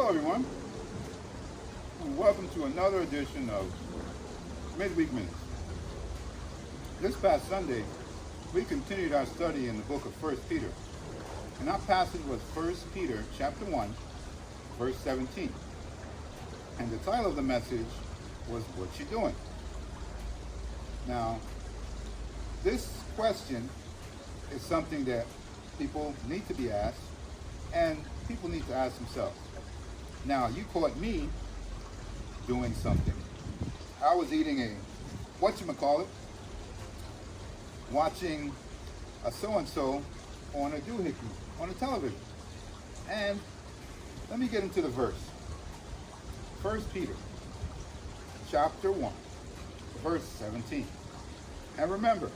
Hello, everyone, and welcome to another edition of Midweek Minutes. This past Sunday, we continued our study in the book of 1 Peter, and our passage was 1 Peter chapter 1, verse 17. And the title of the message was, "What You Doing?" Now, this question is something that people need to be asked, and people need to ask themselves. Now, you caught me doing something. I was eating a whatchamacallit, watching a so-and-so on a doohickey, on a television. And let me get into the verse. 1 Peter, chapter 1, verse 17. And remember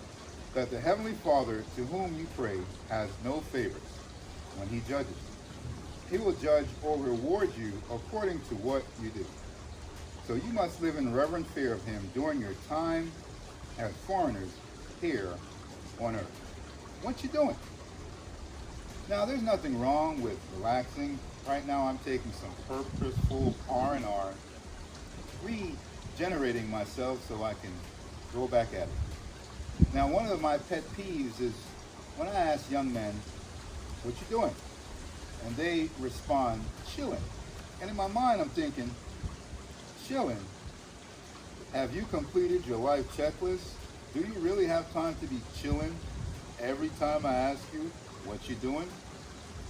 that the Heavenly Father to whom you pray has no favorites when He judges. He will judge or reward you according to what you do. So you must live in reverent fear of Him during your time as foreigners here on earth. What you doing? Now, there's nothing wrong with relaxing. Right now, I'm taking some purposeful R&R, regenerating myself so I can go back at it. Now, one of my pet peeves is when I ask young men, "What you doing?" And they respond, "Chilling." And in my mind, I'm thinking, chilling? Have you completed your life checklist? Do you really have time to be chilling every time I ask you what you're doing?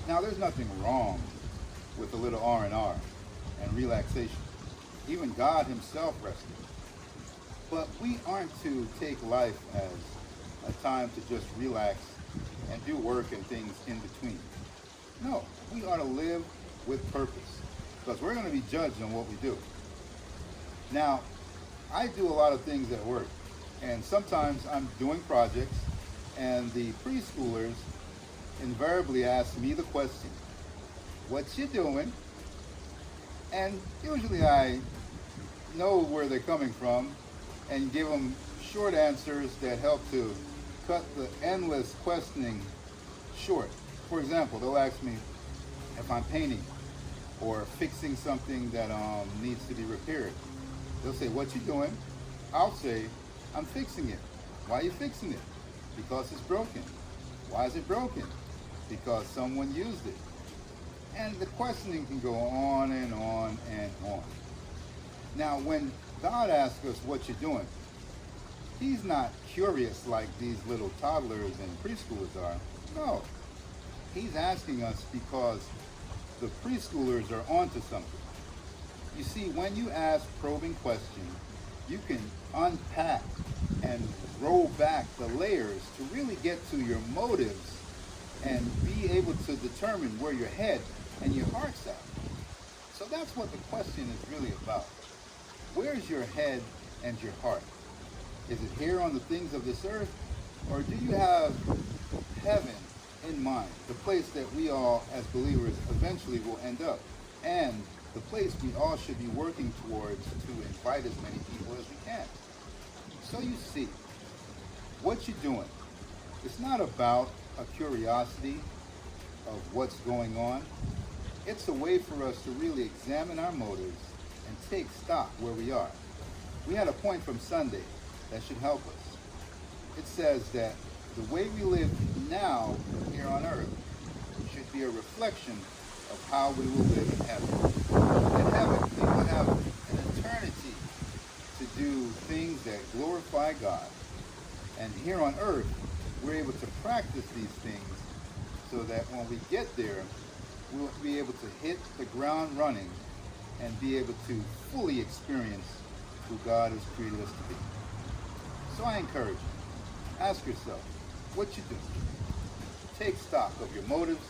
Now, there's nothing wrong with a little R&R and relaxation. Even God Himself rested. But we aren't to take life as a time to just relax and do work and things in between. No, we ought to live with purpose, because we're going to be judged on what we do. Now, I do a lot of things at work, and sometimes I'm doing projects, and the preschoolers invariably ask me the question, "What you doing?" And usually I know where they're coming from and give them short answers that help to cut the endless questioning short. For example, they'll ask me if I'm painting or fixing something that needs to be repaired. They'll say, "What you doing?" I'll say, "I'm fixing it." "Why are you fixing it?" "Because it's broken." "Why is it broken?" "Because someone used it." And the questioning can go on and on and on. Now, when God asks us what you're doing, He's not curious like these little toddlers and preschoolers are. No. He's asking us because the preschoolers are onto something. You see, when you ask probing questions, you can unpack and roll back the layers to really get to your motives and be able to determine where your head and your heart's at. So that's what the question is really about. Where's your head and your heart? Is it here on the things of this earth, or do you have heaven in mind, the place that we all as believers eventually will end up, and the place we all should be working towards to invite as many people as we can? So you see, what you're doing, it's not about a curiosity of what's going on. It's a way for us to really examine our motives and take stock where we are. We had a point from Sunday that should help us. It says that the way we live now here on earth should be a reflection of how we will live in heaven. In heaven, we will have an eternity to do things that glorify God. And here on earth, we're able to practice these things so that when we get there, we'll be able to hit the ground running and be able to fully experience who God has created us to be. So I encourage you, ask yourself, what you do? Take stock of your motives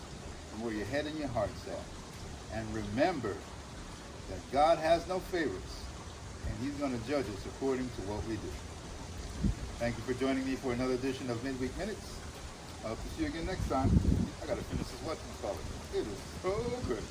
and where your head and your heart's at. And remember that God has no favorites, and He's going to judge us according to what we do. Thank you for joining me for another edition of Midweek Minutes. I hope to see you again next time. I got to finish this whatchamacallit. It is so good.